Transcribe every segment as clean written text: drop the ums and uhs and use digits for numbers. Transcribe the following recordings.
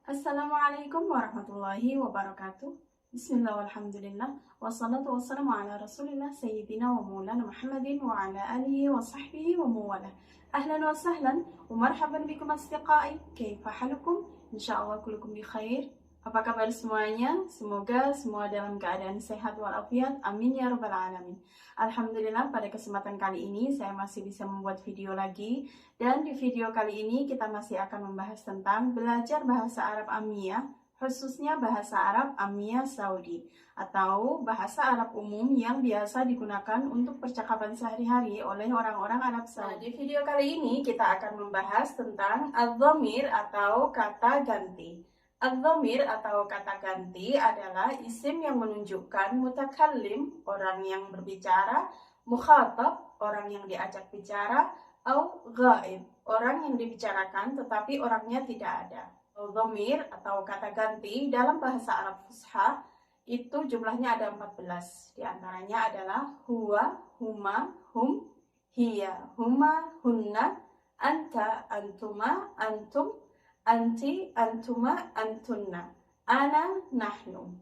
Assalamualaikum warahmatullahi wabarakatuh. Bismillah walhamdulillah. Wassalatu wassalamu ala rasulillah Sayyidina wa maulana Muhammadin wa ala alihi wa sahbihi wa mawalah. Ahlan wa sahlan wa marhaban bikum asdiqai. Kaifa halukum? Insyaallah kulukum bi khair. Apa kabar semuanya? Semoga semua dalam keadaan sehat walafiat. Amin ya rabbal alamin. Alhamdulillah, pada kesempatan kali ini saya masih bisa membuat video lagi. Dan di video kali ini kita masih akan membahas tentang belajar bahasa Arab Amiyah, khususnya bahasa Arab Amiyah Saudi atau bahasa Arab umum yang biasa digunakan untuk percakapan sehari-hari oleh orang-orang Arab Saudi. Nah, di video kali ini kita akan membahas tentang adz-dhamir atau kata ganti. Adz-dhamir atau kata ganti adalah isim yang menunjukkan mutakallim, orang yang berbicara, mukhatab, orang yang diajak bicara, atau ghaib, orang yang dibicarakan tetapi orangnya tidak ada. Dhamir atau kata ganti dalam bahasa Arab Fusha itu jumlahnya ada 14. Di antaranya adalah huwa, huma, hum, hiya, huma, hunna, anta, antuma, antum, anti, antuma, antunna, ana, nahnu.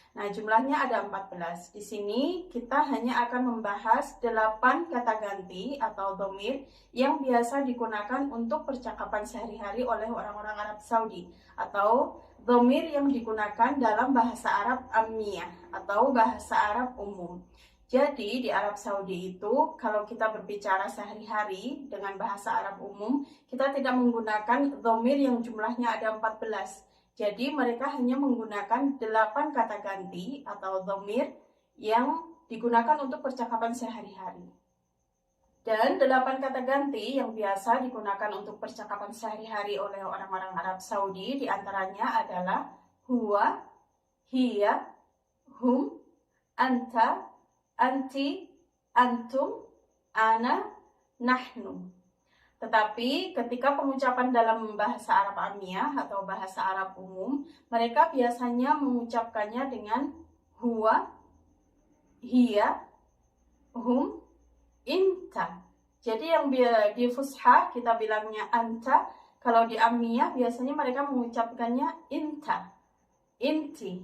Nah, jumlahnya ada 14. Di sini kita hanya akan membahas 8 kata ganti atau dhamir yang biasa digunakan untuk percakapan sehari-hari oleh orang-orang Arab Saudi atau dhamir yang digunakan dalam bahasa Arab Amiyah atau bahasa Arab umum. Jadi di Arab Saudi itu kalau kita berbicara sehari-hari dengan bahasa Arab umum, kita tidak menggunakan dhamir yang jumlahnya ada 14. Jadi mereka hanya menggunakan 8 kata ganti atau dhamir yang digunakan untuk percakapan sehari-hari. Dan 8 kata ganti yang biasa digunakan untuk percakapan sehari-hari oleh orang-orang Arab Saudi diantaranya adalah huwa, hiya, hum, anta, anti, antum, ana, nahnu. Tetapi ketika pengucapan dalam bahasa Arab Amiyah atau bahasa Arab umum, mereka biasanya mengucapkannya dengan huwa, hiya, hum, inta. Jadi yang di Fusha kita bilangnya anta, kalau di Amiyah biasanya mereka mengucapkannya inta, inti,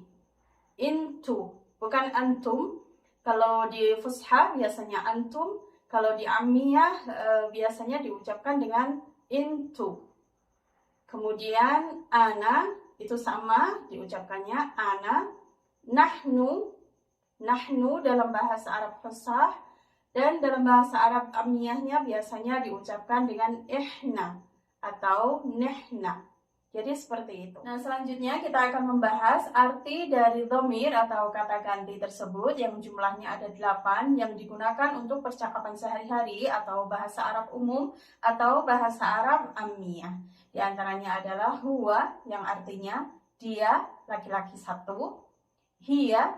intu, bukan antum. Kalau di Fusha biasanya antum, kalau di Amiyah biasanya diucapkan dengan intu. Kemudian ana itu sama diucapkannya ana, nahnu, nahnu dalam bahasa Arab Fusha, dan dalam bahasa Arab Amiyahnya biasanya diucapkan dengan ihna atau nehna. Jadi seperti itu. Nah, selanjutnya kita akan membahas arti dari dhamir atau kata ganti tersebut yang jumlahnya ada 8 yang digunakan untuk percakapan sehari-hari atau bahasa Arab umum atau bahasa Arab Amiyah. Di antaranya adalah huwa yang artinya dia, laki-laki satu, hiya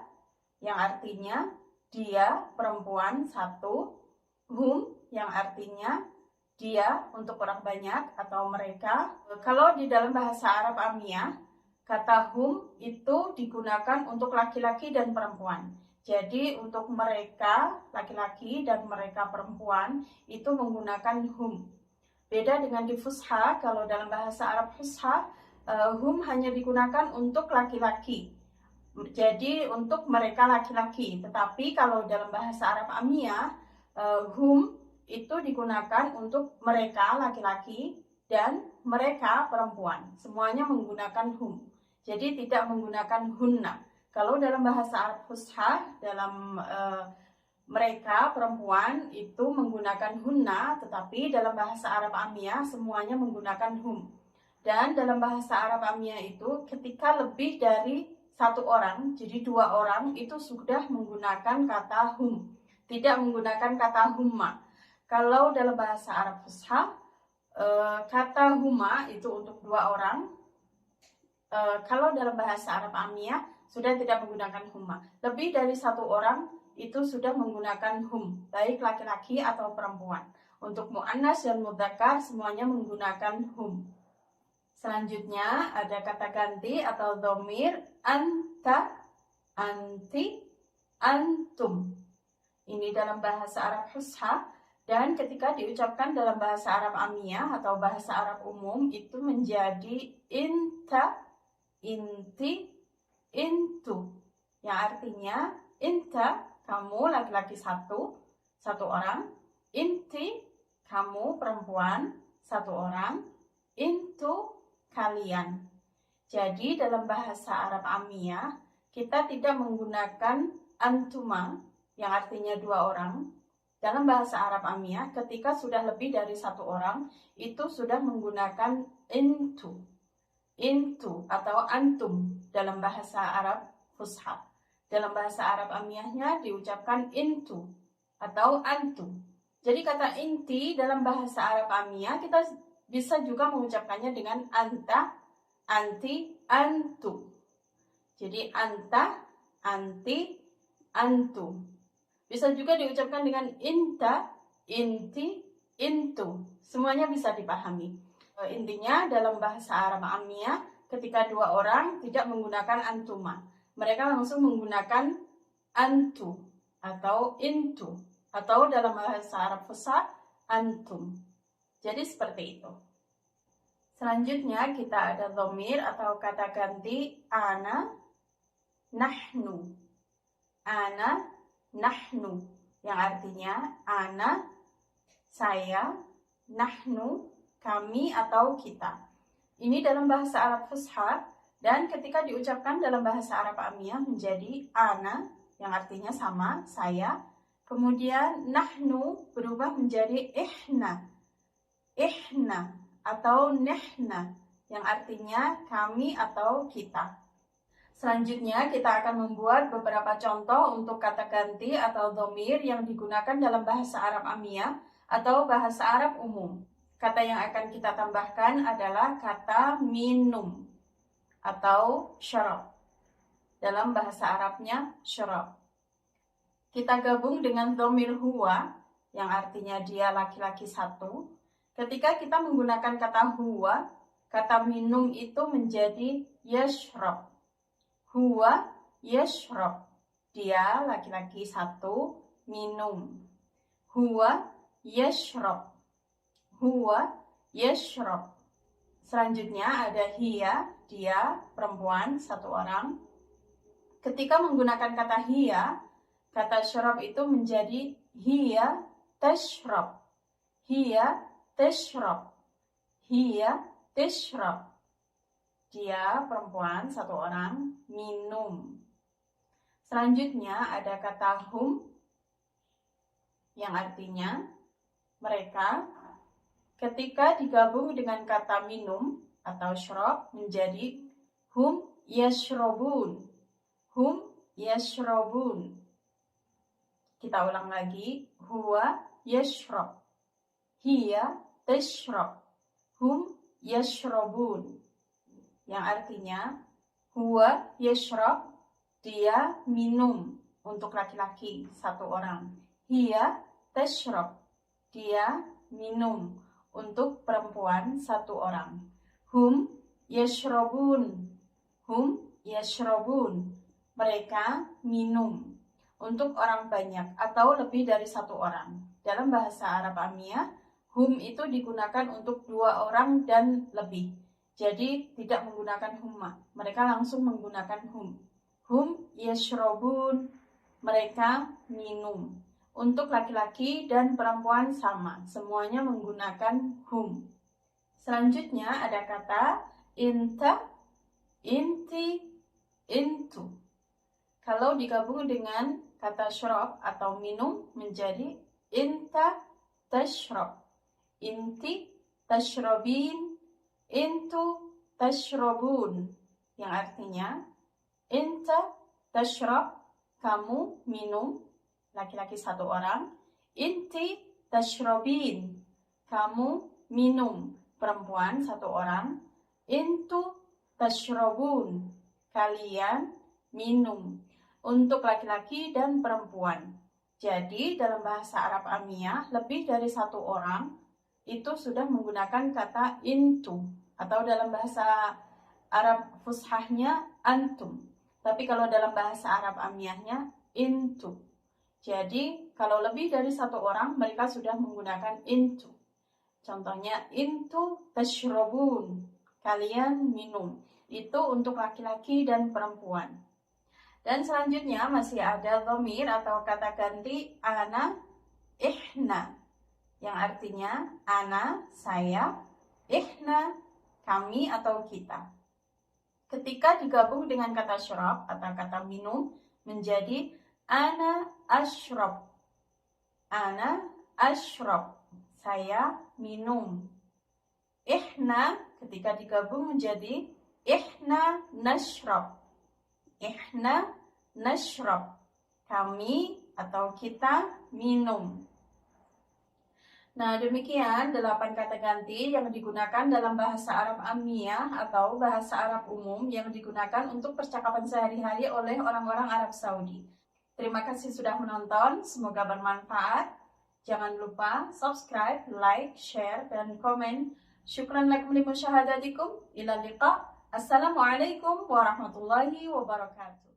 yang artinya dia, perempuan satu, hum yang artinya dia untuk orang banyak atau mereka. Kalau di dalam bahasa Arab Amiyah, kata hum itu digunakan untuk laki-laki dan perempuan. Jadi untuk mereka laki-laki dan mereka perempuan itu menggunakan hum. Beda dengan di Fusha, kalau dalam bahasa Arab Fusha, hum hanya digunakan untuk laki-laki. Jadi untuk mereka laki-laki. Tetapi kalau dalam bahasa Arab Amiyah, hum itu digunakan untuk mereka laki-laki dan mereka perempuan. Semuanya menggunakan hum. Jadi tidak menggunakan hunna. Kalau dalam bahasa Arab Fusha, dalam mereka perempuan itu menggunakan hunna, tetapi dalam bahasa Arab Amiyah semuanya menggunakan hum. Dan dalam bahasa Arab Amiyah itu ketika lebih dari 1 orang, jadi 2 orang itu sudah menggunakan kata hum, tidak menggunakan kata humma. Kalau dalam bahasa Arab Fusha, kata huma itu untuk 2 orang. Kalau dalam bahasa Arab Amiyah sudah tidak menggunakan humma. Lebih dari 1 orang itu sudah menggunakan hum, baik laki-laki atau perempuan. Untuk mu'annas dan mudzakkar semuanya menggunakan hum. Selanjutnya ada kata ganti atau dhamir anta, anti, antum. Ini dalam bahasa Arab Fusha. Dan ketika diucapkan dalam bahasa Arab Amiyah atau bahasa Arab umum itu menjadi inta, inti, intu. Yang artinya inta, kamu laki-laki satu orang. Inti, kamu perempuan satu orang. Intu, kalian. Jadi dalam bahasa Arab Amiyah kita tidak menggunakan antuma yang artinya dua orang. Dalam bahasa Arab Amiyah ketika sudah lebih dari satu orang itu sudah menggunakan intu atau antum dalam bahasa Arab Fusha. Dalam bahasa Arab Amiyahnya diucapkan intu atau antum. Jadi kata inti dalam bahasa Arab Amiyah kita bisa juga mengucapkannya dengan anta, anti, antu. Jadi anta, anti, antu. Bisa juga diucapkan dengan inta, inti, intu. Semuanya bisa dipahami. Intinya dalam bahasa Arab Amiyah ketika dua orang tidak menggunakan antuma. Mereka langsung menggunakan antu atau intu. Atau dalam bahasa Arab Fusha, antum. Jadi seperti itu. Selanjutnya kita ada dhamir atau kata ganti ana, nahnu. Ana, nahnu. Yang artinya ana, saya, nahnu, kami atau kita. Ini dalam bahasa Arab Fusha dan ketika diucapkan dalam bahasa Arab Amiyah menjadi ana, yang artinya sama, saya. Kemudian nahnu berubah menjadi ihna. Ihna atau nehna yang artinya kami atau kita. Selanjutnya kita akan membuat beberapa contoh untuk kata ganti atau dhamir yang digunakan dalam bahasa Arab Amiyah atau bahasa Arab umum. Kata yang akan kita tambahkan adalah kata minum atau syarab. Dalam bahasa Arabnya syarab. Kita gabung dengan dhamir huwa yang artinya dia laki-laki satu. Ketika kita menggunakan kata huwa, kata minum itu menjadi yashrab. Huwa yashrab. Dia laki-laki satu minum. Huwa yashrab. Huwa yashrab. Selanjutnya ada hiya, dia perempuan satu orang. Ketika menggunakan kata hiya, kata syarab itu menjadi hiya tashrab. Hiya tashrab. Hiya tashrab. Dia perempuan satu orang minum. Selanjutnya ada kata hum yang artinya mereka. Ketika digabung dengan kata minum atau syarab menjadi hum yashrabun. Hum yashrabun. Kita ulang lagi. Huwa yashrab. Hiya tashrab. Hum yashrabun. Yang artinya huwa yashrab, dia minum untuk laki-laki satu orang. Hiya tashrab, dia minum untuk perempuan satu orang. Hum yashrabun. Hum yashrabun. Mereka minum untuk orang banyak atau lebih dari satu orang. Dalam bahasa Arab Amiyah, hum itu digunakan untuk dua orang dan lebih. Jadi tidak menggunakan humma. Mereka langsung menggunakan hum. Hum yashrabun. Mereka minum. Untuk laki-laki dan perempuan sama. Semuanya menggunakan hum. Selanjutnya ada kata inta, inti, intu. Kalau digabung dengan kata syarab atau minum menjadi inta tashrab. Inti tashrabin. Intu tashrabun. Yang artinya inta tashrab, kamu minum, laki-laki satu orang. Inti tashrabin, kamu minum, perempuan satu orang. Intu tashrabun, kalian minum, untuk laki-laki dan perempuan. Jadi dalam bahasa Arab Amiyah lebih dari satu orang itu sudah menggunakan kata intu, atau dalam bahasa Arab fushahnya antum. Tapi kalau dalam bahasa Arab Amiyahnya intu. Jadi kalau lebih dari satu orang mereka sudah menggunakan intu. Contohnya intu tashrabun, kalian minum. Itu untuk laki-laki dan perempuan. Dan selanjutnya masih ada dhamir atau kata ganti ana, ihna, yang artinya ana, saya, ihna, kami atau kita. Ketika digabung dengan kata syarab atau kata minum menjadi ana ashrab. Ana ashrab, saya minum. Ihna ketika digabung menjadi ihna nashrab. Ihna nashrab, kami atau kita minum. Nah, demikian 8 kata ganti yang digunakan dalam bahasa Arab Ammiyah atau bahasa Arab umum yang digunakan untuk percakapan sehari-hari oleh orang-orang Arab Saudi. Terima kasih sudah menonton, semoga bermanfaat. Jangan lupa subscribe, like, share, dan komen. Syukran lakum li musyahadatikum. Ila liqa. Assalamualaikum warahmatullahi wabarakatuh.